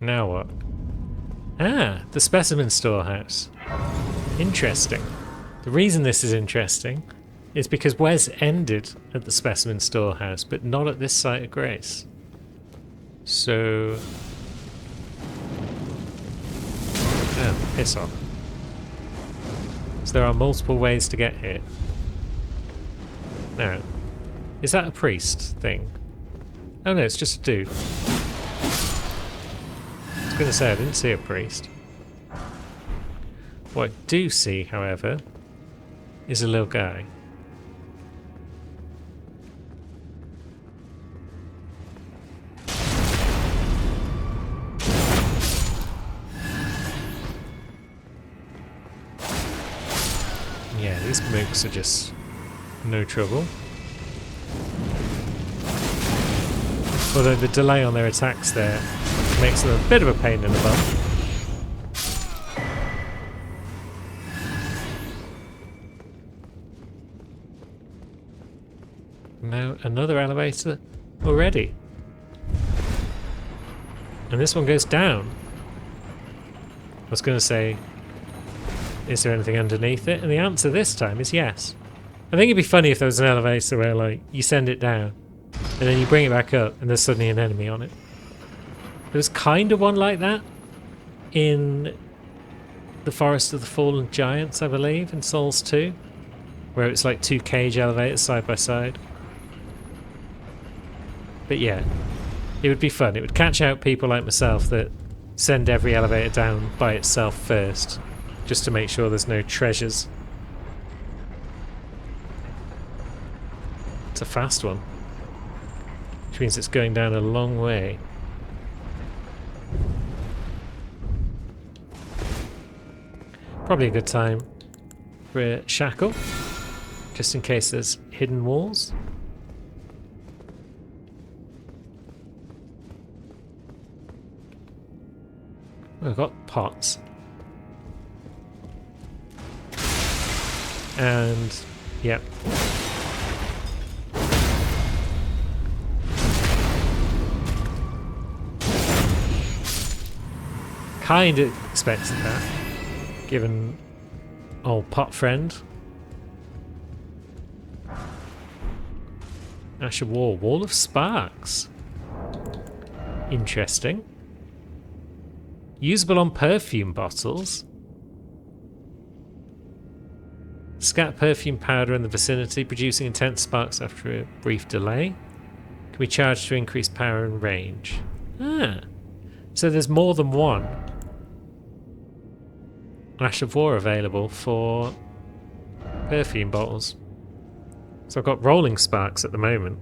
Now what? Ah, the specimen storehouse. Interesting. The reason this is interesting is because Wes ended at the specimen storehouse, but not at this site of grace. So... oh, piss off. So there are multiple ways to get here. Now, is that a priest thing? Oh no, it's just a dude. I was going to say, I didn't see a priest. What I do see, however, is a little guy. Yeah, these mooks are just no trouble. Although the delay on their attacks there makes them a bit of a pain in the butt. Now another elevator already. And this one goes down. I was going to say, is there anything underneath it? And the answer this time is yes. I think it'd be funny if there was an elevator where, like, you send it down and then you bring it back up and there's suddenly an enemy on it. There was kind of one like that in the Forest of the Fallen Giants, I believe, in Souls 2, where it's like two cage elevators side by side. But yeah, it would be fun. It would catch out people like myself that send every elevator down by itself first, just to make sure there's no treasures. It's a fast one, which means it's going down a long way. Probably a good time for a shackle, just in case there's hidden walls. We've got pots. And, yep. Kind of expected that, given old pot friend. Ash of War, Wall of Sparks. Interesting. Usable on perfume bottles. Scatter perfume powder in the vicinity, producing intense sparks after a brief delay. Can be charged to increase power and range. Ah, so there's more than one Ash of War available for perfume bottles. So I've got Rolling Sparks at the moment,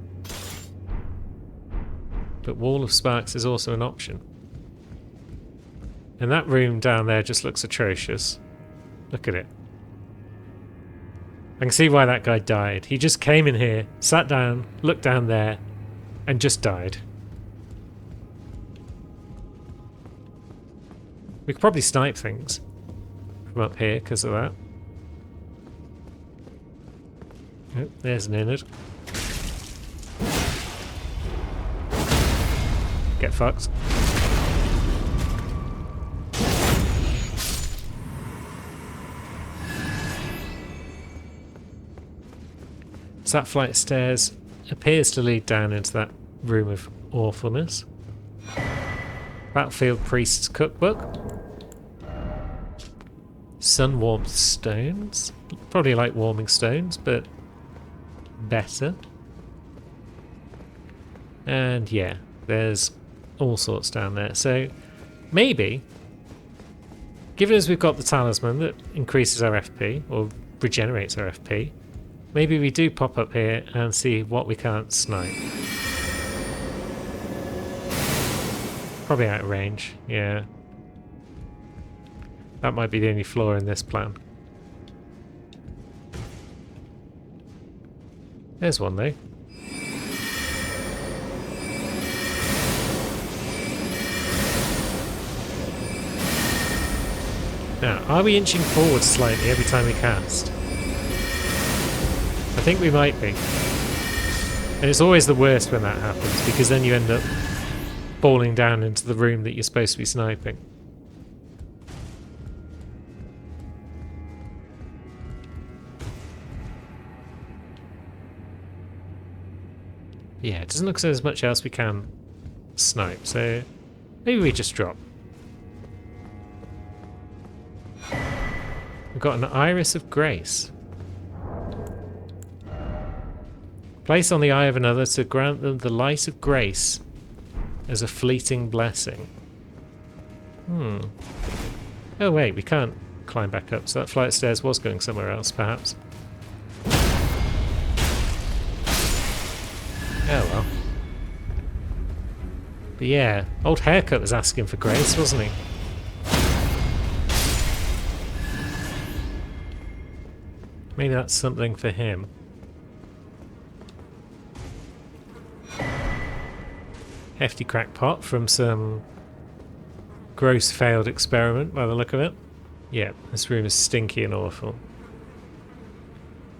but Wall of Sparks is also an option. And that room down there just looks atrocious. Look at it. I can see why that guy died. He just came in here, sat down, looked down there, and just died. We could probably snipe things from up here because of that. Oh, there's an innard. Get fucked. So that flight of stairs appears to lead down into that room of awfulness. Battlefield Priest's Cookbook. Sun warmth stones. Probably like warming stones, but better. And yeah, there's all sorts down there. So maybe, given as we've got the talisman that increases our FP, or regenerates our FP, maybe we do pop up here and see what we can't snipe. Probably out of range, yeah. That might be the only flaw in this plan. There's one though. Now, are we inching forward slightly every time we cast? I think we might be. And it's always the worst when that happens, because then you end up falling down into the room that you're supposed to be sniping. Yeah, it doesn't look like there's much else we can snipe, so maybe we just drop. We've got an Iris of Grace. Place on the eye of another to grant them the light of grace as a fleeting blessing. Oh wait, we can't climb back up, so that flight of stairs was going somewhere else, perhaps. Oh well. But yeah, old Haircut was asking for grace, wasn't he? Maybe that's something for him. Hefty crackpot from some gross failed experiment by the look of it. Yeah, this room is stinky and awful.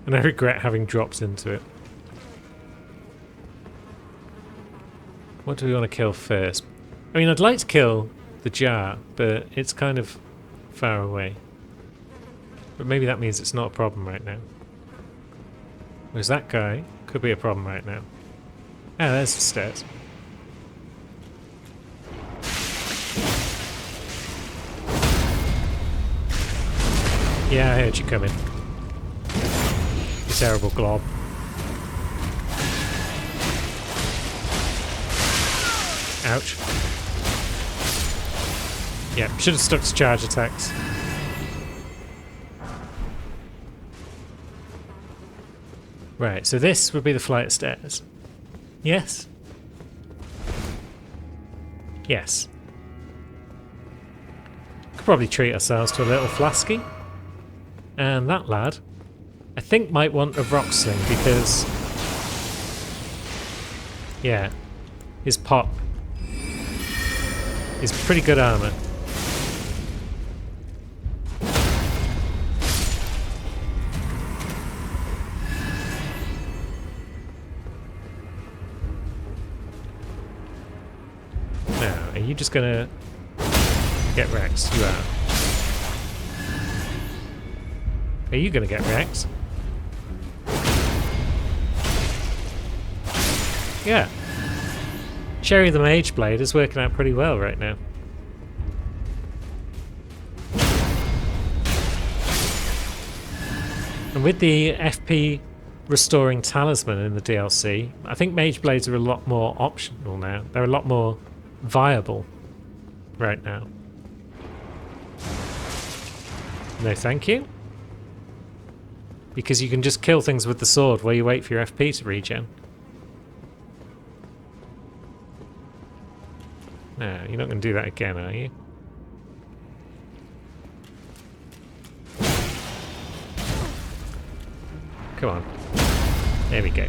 And I regret having dropped into it. What do we want to kill first? I mean, I'd like to kill the jar, but it's kind of far away. But maybe that means it's not a problem right now. Whereas that guy could be a problem right now. Ah, there's the stairs. Yeah, I heard you coming. You terrible glob. Ouch. Yeah, should have stuck to charge attacks. Right, so this would be the flight of stairs. Yes? Yes. Could probably treat ourselves to a little flasky. And that lad, I think, might want a rock sling because... yeah, his pop is pretty good armor. Now, are you just gonna get wrecked? You are. Are you gonna get wrecked? Yeah. Sherry the Mage Blade is working out pretty well right now. And with the FP restoring talisman in the DLC, I think Mage Blades are a lot more optional now. They're a lot more viable right now. No thank you. Because you can just kill things with the sword while you wait for your FP to regen. No, you're not going to do that again, are you? Come on. There we go.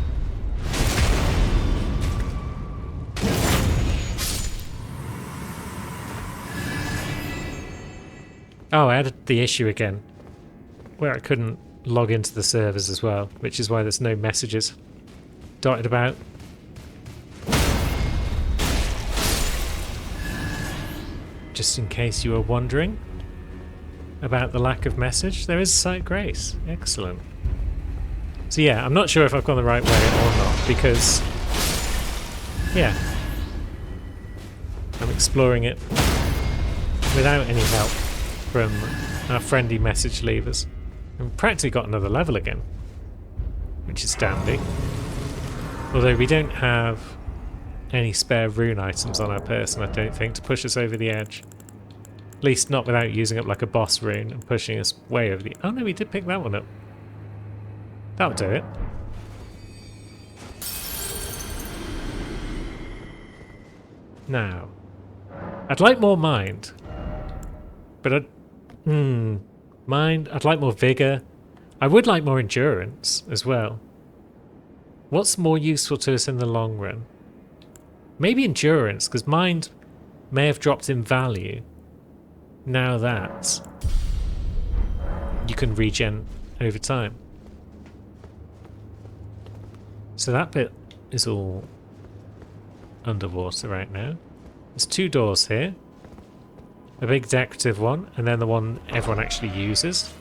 Oh, I had the issue again where I couldn't log into the servers as well, which is why there's no messages dotted about. Just in case you were wondering about the lack of message, there is Sight Grace. Excellent. So yeah, I'm not sure if I've gone the right way or not, because yeah, I'm exploring it without any help from our friendly message leavers. We've practically got another level again, which is dandy. Although we don't have any spare rune items on our person, I don't think, to push us over the edge. At least not without using up like a boss rune and pushing us way over the... Oh no, we did pick that one up. That'll do it. Now, I'd like more mind, but mind, I'd like more vigor. I would like more endurance as well. What's more useful to us in the long run? Maybe endurance, because mind may have dropped in value now that you can regen over time. So that bit is all underwater right now. There's 2 doors here. A big decorative one, and then the one everyone actually uses.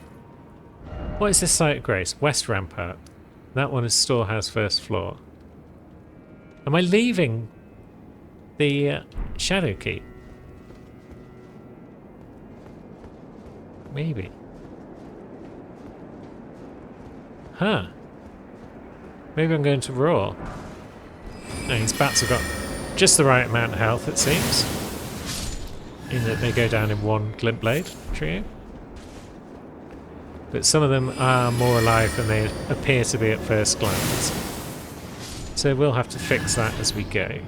What is this site of grace? West Rampart. That one is storehouse first floor. Am I leaving the Shadow Keep? Maybe. Huh. Maybe I'm going to Raw. No, these bats have got just the right amount of health, it seems. In that they go down in one Glintblade trio. But some of them are more alive than they appear to be at first glance. So we'll have to fix that as we go.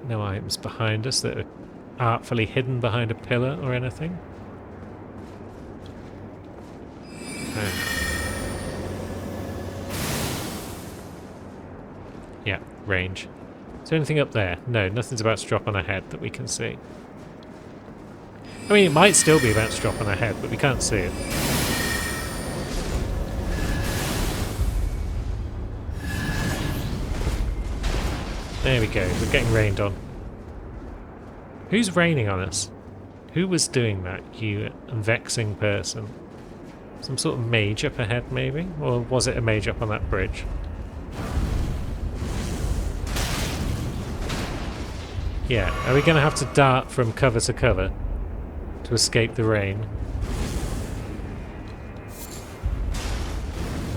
No items behind us that are artfully hidden behind a pillar or anything. Yeah, range. Is there anything up there? No, nothing's about to drop on our head that we can see. I mean, it might still be about to drop on our head, but we can't see it. There we go, we're getting rained on. Who's raining on us? Who was doing that, you vexing person? Some sort of mage up ahead, maybe? Or was it a mage up on that bridge? Yeah, are we going to have to dart from cover to cover to escape the rain?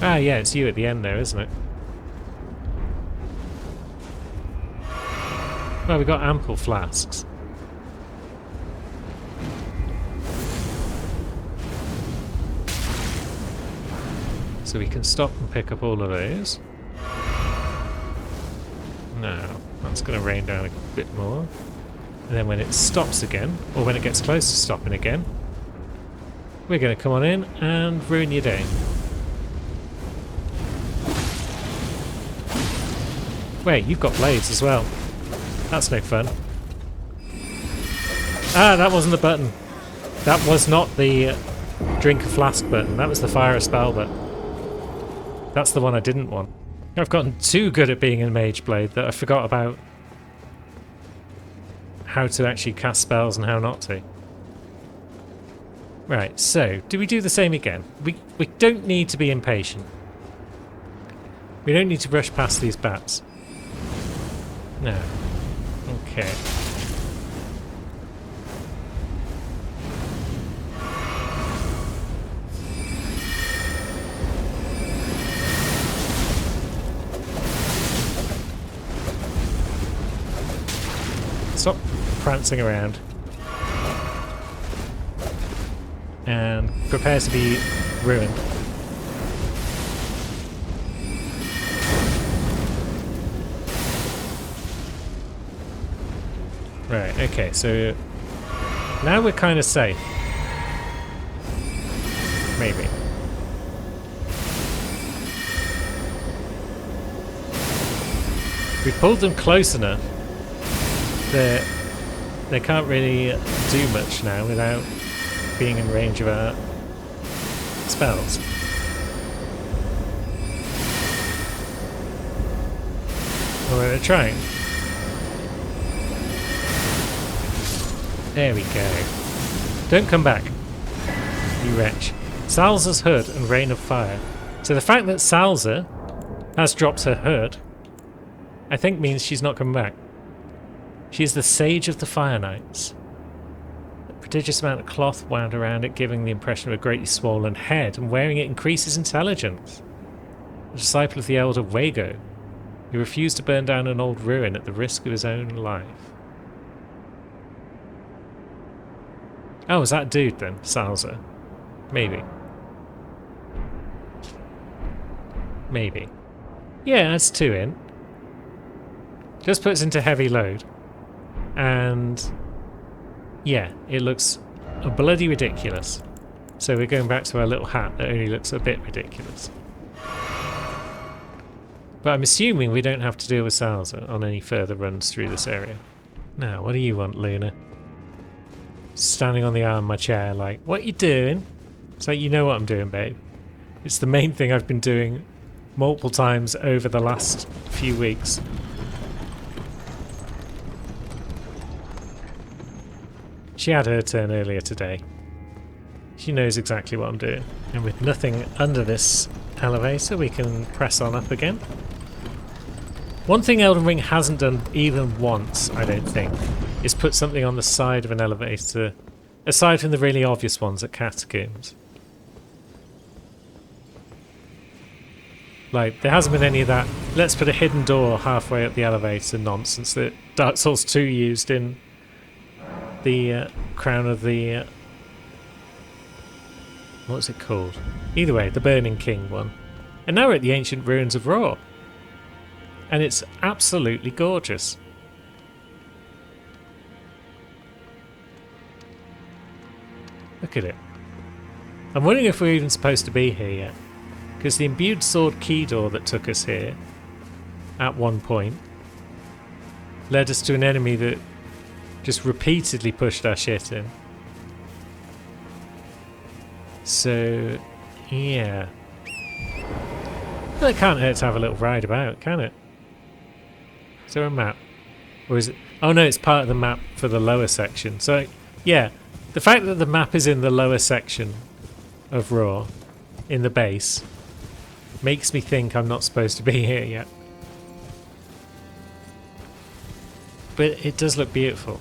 Ah, yeah, it's you at the end there, isn't it? Well, we've got ample flasks. So we can stop and pick up all of those. Now, that's going to rain down a bit more. And then when it stops again, or when it gets close to stopping again, we're going to come on in and ruin your day. Wait, you've got blades as well. That's no fun. Ah, that wasn't the button. That was not the drink a flask button. That was the fire a spell button. That's the one I didn't want. I've gotten too good at being a mage blade that I forgot about how to actually cast spells and how not to. Right, so do we do the same again? We don't need to be impatient. We don't need to rush past these bats. No. Okay. Stop prancing around. And prepare to be ruined. Right, okay, so now we're kind of safe. Maybe. We pulled them close enough that they can't really do much now without being in range of our spells. Well, they're trying. There we go. Don't come back, you wretch. Salza's Hood and Rain of Fire. So the fact that Salza has dropped her hood, I think means she's not coming back. She is the Sage of the Fire Knights. A prodigious amount of cloth wound around it, giving the impression of a greatly swollen head, and wearing it increases intelligence. A disciple of the elder Wago, he refused to burn down an old ruin at the risk of his own life. Oh, is that dude then? Salza? Maybe. Maybe. Yeah, that's 2 in. Just puts into heavy load. And yeah, it looks bloody ridiculous. So we're going back to our little hat that only looks a bit ridiculous. But I'm assuming we don't have to deal with Salza on any further runs through this area. Now, what do you want, Luna? Standing on the arm of my chair like, what you doing? It's like, you know what I'm doing, babe. It's the main thing I've been doing multiple times over the last few weeks. She had her turn earlier today. She knows exactly what I'm doing. And with nothing under this elevator, we can press on up again. One thing Elden Ring hasn't done even once, I don't think, is put something on the side of an elevator, aside from the really obvious ones at Catacombs. Like, there hasn't been any of that, let's put a hidden door halfway up the elevator nonsense that Dark Souls 2 used in the Crown of the... what's it called? Either way, the Burning King one. And now we're at the ancient ruins of Raw. And it's absolutely gorgeous. Look at it. I'm wondering if we're even supposed to be here yet. Because the imbued sword key door that took us here, at one point, led us to an enemy that just repeatedly pushed our shit in. So, yeah. Well, it can't hurt to have a little ride about, can it? Is there a map? Or is it... oh no, it's part of the map for the lower section. So, yeah. The fact that the map is in the lower section of Raw, in the base, makes me think I'm not supposed to be here yet. But it does look beautiful.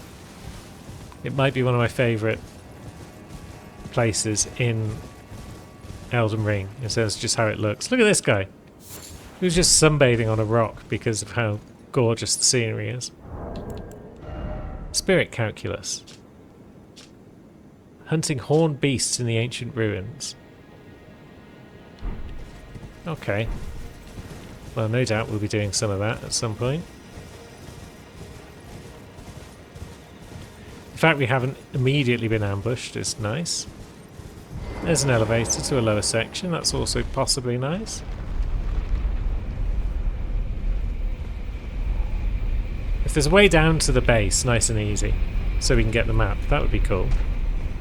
It might be one of my favourite places in Elden Ring. It says just how it looks. Look at this guy. He was just sunbathing on a rock because of how gorgeous the scenery is. Spirit Calculus. Hunting horned beasts in the ancient ruins. Okay. Well, no doubt we'll be doing some of that at some point. The fact we haven't immediately been ambushed is nice. There's an elevator to a lower section, that's also possibly nice. If there's a way down to the base, nice and easy, so we can get the map, that would be cool.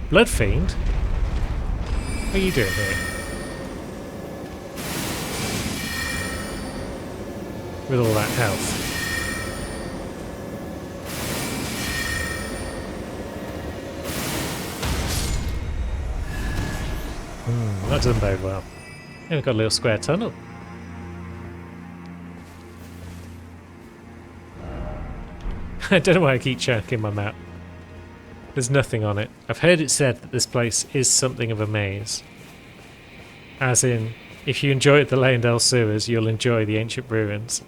Blood Fiend? What are you doing here? With all that health. That doesn't bode well. Yeah, we've got a little square tunnel. I don't know why I keep checking my map. There's nothing on it. I've heard it said that this place is something of a maze. As in, if you enjoyed the Leyndell sewers, you'll enjoy the ancient ruins.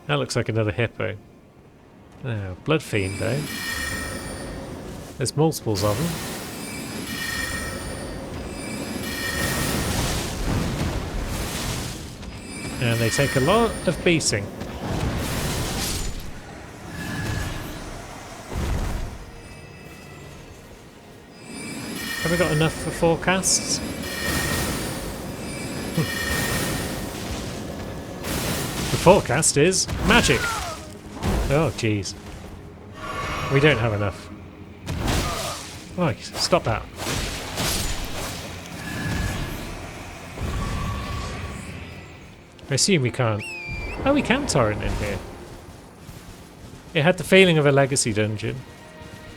That looks like another hippo. Oh, Blood Fiend though. There's multiples of them. And they take a lot of beating. Have we got enough for forecasts? The forecast is magic. Oh, jeez. We don't have enough. Oh, stop that. I assume we can't. Oh, we can torrent in here. It had the feeling of a legacy dungeon.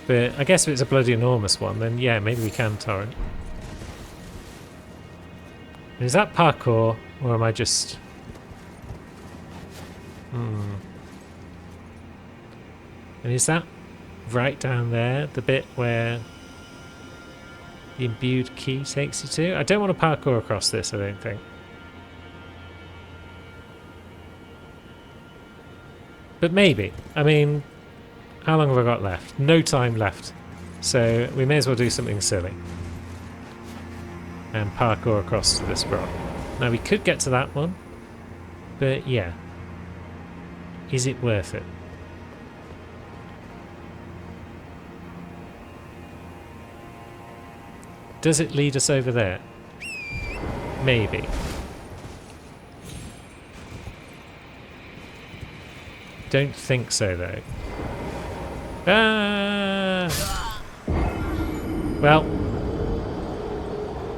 But I guess if it's a bloody enormous one, then yeah, maybe we can torrent. And is that parkour, or am I just... And is that right down there, the bit where the imbued key takes you to? I don't want to parkour across this, I don't think. But maybe. I mean, how long have I got left? No time left. So we may as well do something silly. And parkour across to this rock. Now we could get to that one. But yeah. Is it worth it? Does it lead us over there? Maybe. Don't think so though. Ah! Well,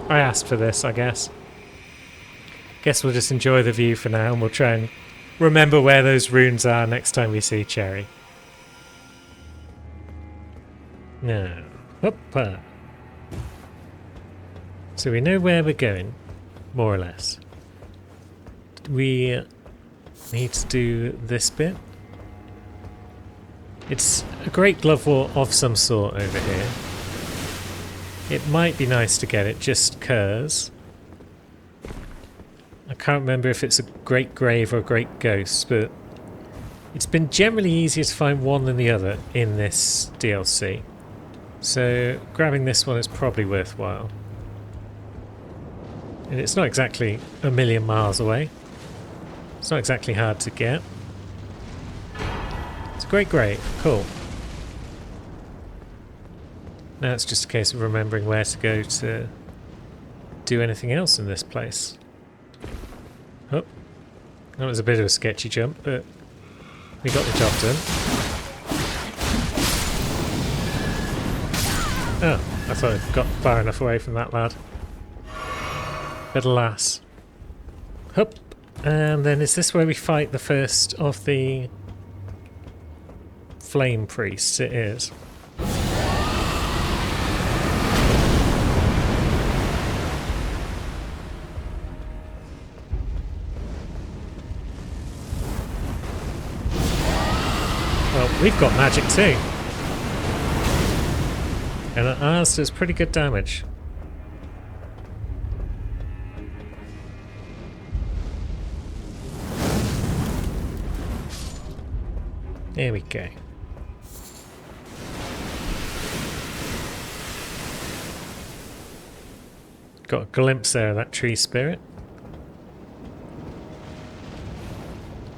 I asked for this, I guess. Guess we'll just enjoy the view for now and we'll try and remember where those runes are next time we see Cherry. Now, hoppa. So we know where we're going, more or less. We need to do this bit. It's a great glove war of some sort over here. It might be nice to get it just 'cause. I can't remember if it's a great grave or a great ghost, but it's been generally easier to find one than the other in this DLC. So grabbing this one is probably worthwhile. And it's not exactly a million miles away. It's not exactly hard to get. It's a great grave. Cool. Now it's just a case of remembering where to go to do anything else in this place. Oh, that was a bit of a sketchy jump, but we got the job done. Oh, I thought I'd got far enough away from that lad. But alas. Hup. And then is this where we fight the first of the flame priests? It is. Well, we've got magic too. And ours does pretty good damage. There we go. Got a glimpse there of that tree spirit.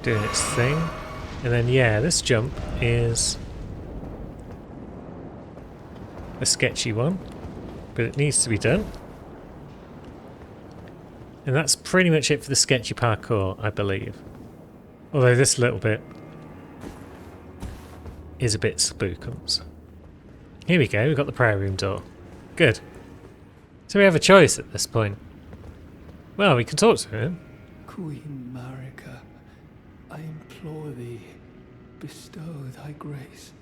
Doing its thing. And then, yeah, this jump is a sketchy one, but it needs to be done. And that's pretty much it for the sketchy parkour, I believe. Although this little bit is a bit spookums. Here we go, we've got the prayer room door. Good. So we have a choice at this point. Well, we can talk to him. Queen Marika, I implore thee, bestow thy grace.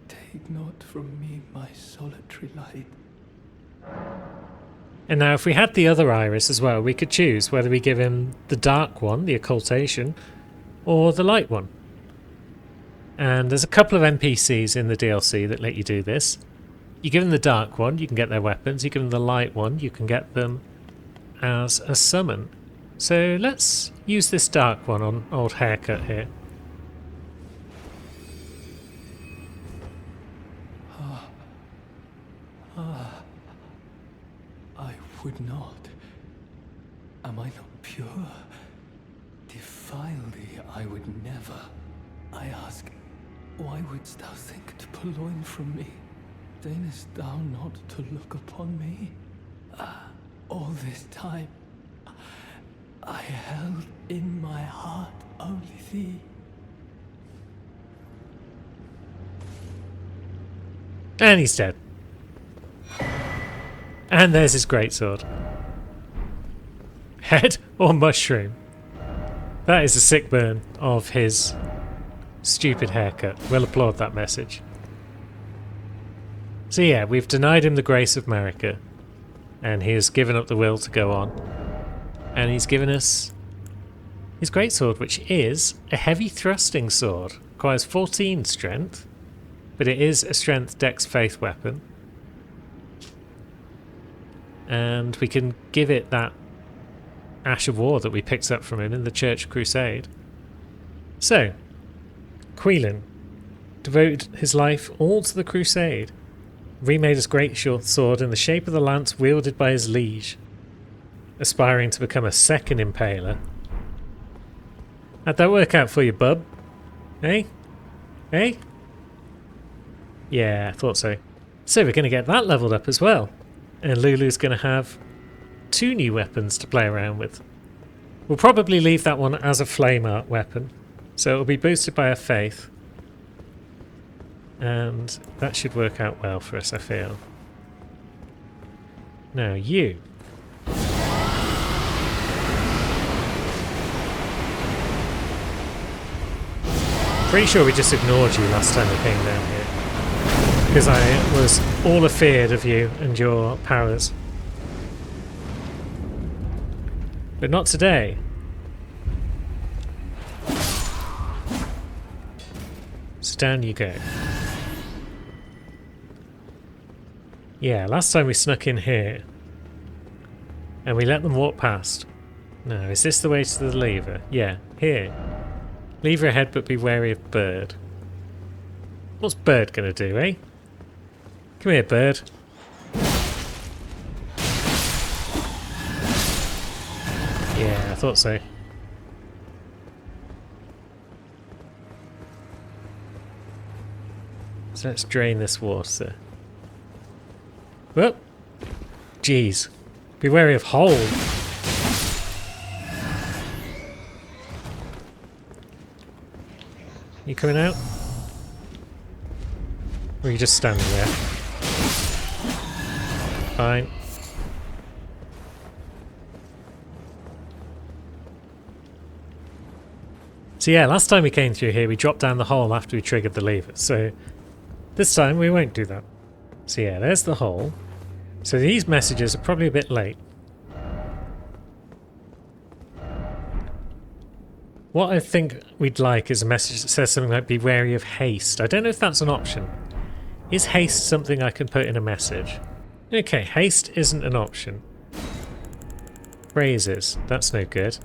Take not from me my solitary light. And now if we had the other iris as well, we could choose whether we give him the dark one, the occultation, or the light one. And there's a couple of NPCs in the DLC that let you do this. You give them the dark one, you can get their weapons. You give them the light one, you can get them as a summon. So let's use this dark one on old Haircut here. I would not. Am I not pure? Defile thee I would never. I ask, why wouldst thou think to purloin from me? Deignest thou not to look upon me? All this time, I held in my heart only thee. And he's dead. And there's his greatsword. Head or mushroom? That is a sick burn of his stupid haircut. We'll applaud that message. So yeah, we've denied him the grace of Marika, and he has given up the will to go on. And he's given us his greatsword, which is a heavy thrusting sword. Requires 14 strength, but it is a strength dex faith weapon. And we can give it that Ash of War that we picked up from him in the Church Crusade. So, Quilin devoted his life all to the crusade, remade his great short sword in the shape of the lance wielded by his liege, aspiring to become a second impaler. How'd that work out for you, bub? Eh? Eh? Yeah, I thought so. So we're going to get that leveled up as well. And Lulu's going to have 2 new weapons to play around with. We'll probably leave that one as a flame art weapon. So it'll be boosted by a faith. And that should work out well for us, I feel. Now you. Pretty sure we just ignored you last time we came down here. because I was all afeared of you and your powers. But not today. So down you go. Yeah, last time we snuck in here. And we let them walk past. No, is this the way to the lever? Yeah, here. Lever ahead, but be wary of Bird. What's Bird gonna do, eh? Come here, Bird. Yeah, I thought so. So let's drain this water. Whoop! Jeez. Be wary of Hole. You coming out? Or are you just standing there? Fine. So yeah, last time we came through here, we dropped down the hole after we triggered the lever. So this time we won't do that. So yeah, there's the hole. So these messages are probably a bit late. What I think we'd like is a message that says something like, be wary of haste. I don't know if that's an option. Is haste something I can put in a message? Okay, haste isn't an option. Phrases, that's no good.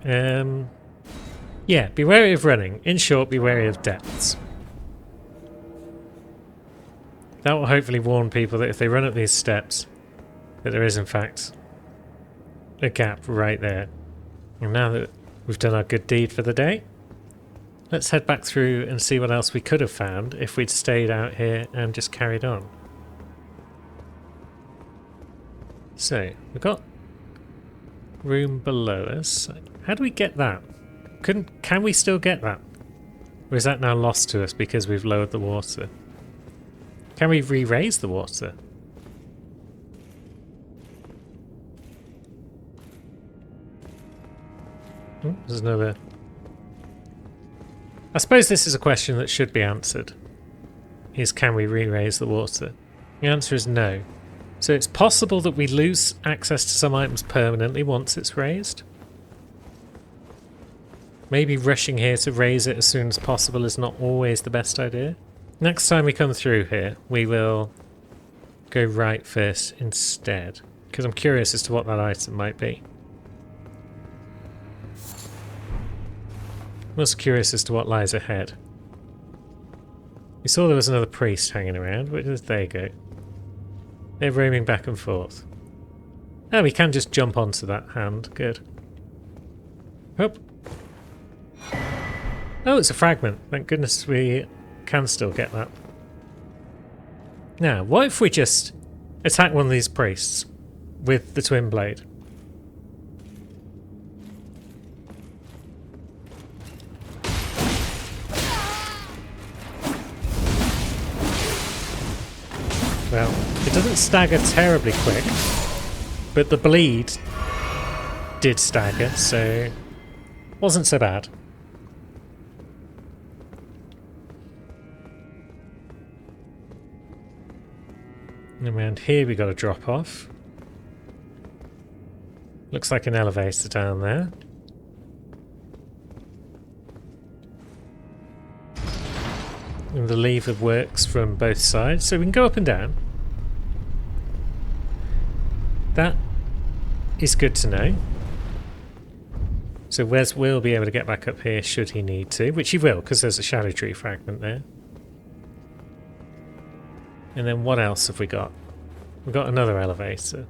Yeah, be wary of running. In short, be wary of depths. That will hopefully warn people that if they run up these steps, that there is in fact a gap right there. And now that we've done our good deed for the day, let's head back through and see what else we could have found if we'd stayed out here and just carried on. So, we've got room below us. How do we get that? Can we still get that? Or is that now lost to us because we've lowered the water? Can we re-raise the water? There's another... I suppose this is a question that should be answered. Is can we re-raise the water? The answer is no. So it's possible that we lose access to some items permanently once it's raised. Maybe rushing here to raise it as soon as possible is not always the best idea. Next time we come through here, we will go right first instead. Because I'm curious as to what that item might be. I'm also curious as to what lies ahead. We saw there was another priest hanging around. Where did they go? They're roaming back and forth. Oh, we can just jump onto that hand. Good. Hop. Oh, it's a fragment. Thank goodness we can still get that. Now, what if we just attack one of these priests with the twin blade? Well, it doesn't stagger terribly quick, but the bleed did stagger, so wasn't so bad. And around here we got a drop off. Looks like an elevator down there. And the lever works from both sides, so we can go up and down. That is good to know. So Wes will be able to get back up here should he need to, which he will, because there's a shadow tree fragment there. And then what else have we got? We've got another elevator.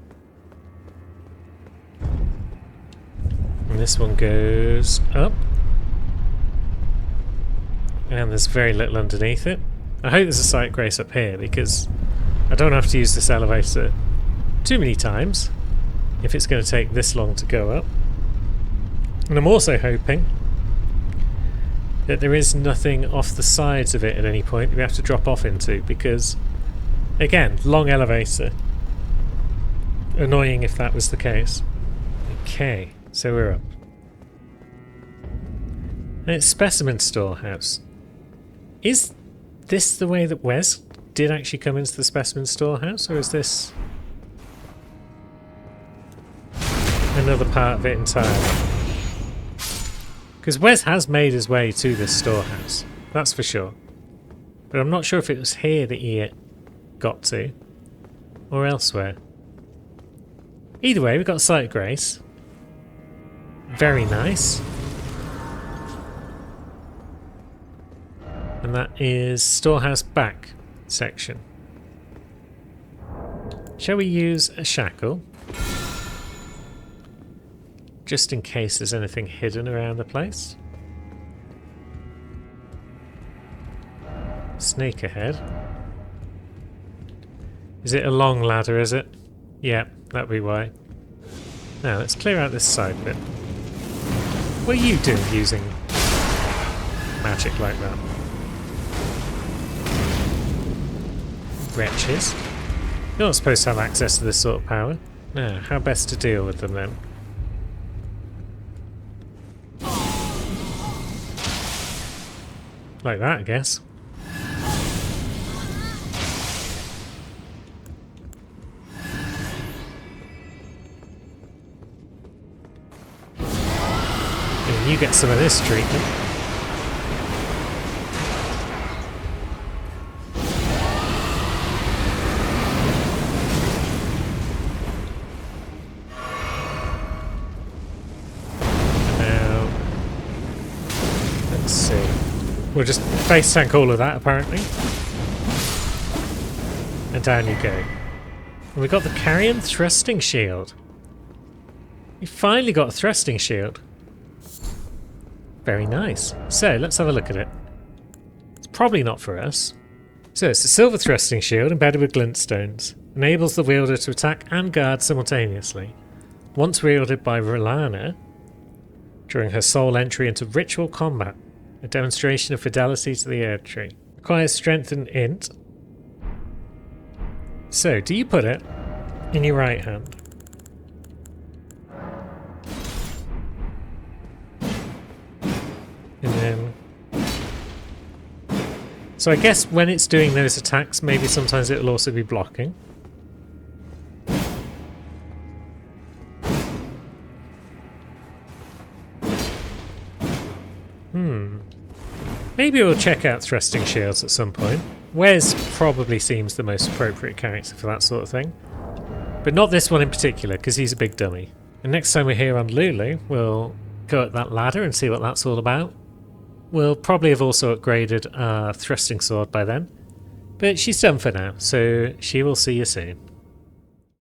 And this one goes up. And there's very little underneath it. I hope there's a sight grace up here because I don't have to use this elevator too many times if it's going to take this long to go up. And I'm also hoping that there is nothing off the sides of it at any point we have to drop off into because, again, long elevator. Annoying if that was the case. Okay, so we're up. And it's Specimen Storehouse. Is this the way that Wes did actually come into the specimen storehouse, or is this another part of it entirely? Because Wes has made his way to this storehouse, that's for sure. But I'm not sure if it was here that he got to, or elsewhere. Either way, we've got a Sight of Grace. Very nice. And that is storehouse back section. Shall we use a shackle? Just in case there's anything hidden around the place. Snake ahead. Is it a long ladder, is it? Yeah, that'd be why. Now, let's clear out this side bit. What are you doing using magic like that? Wretches. You're not supposed to have access to this sort of power. Now, how best to deal with them then? Like that, I guess. And you get some of this treatment. We'll just face tank all of that, apparently. And down you go. And we got the Carrion Thrusting Shield. We finally got a thrusting shield. Very nice. So, let's have a look at it. It's probably not for us. So, it's a silver thrusting shield embedded with glintstones. Enables the wielder to attack and guard simultaneously. Once wielded by R'hllana during her sole entry into ritual combat. A demonstration of fidelity to the Erd Tree. Requires strength and int. So, do you put it in your right hand? And then... So I guess when it's doing those attacks, maybe sometimes it'll also be blocking. Maybe we'll check out thrusting shields at some point. Wes probably seems the most appropriate character for that sort of thing. But not this one in particular, because he's a big dummy. And next time we're here on Lulu, we'll go at that ladder and see what that's all about. We'll probably have also upgraded our thrusting sword by then. But she's done for now, so she will see you soon.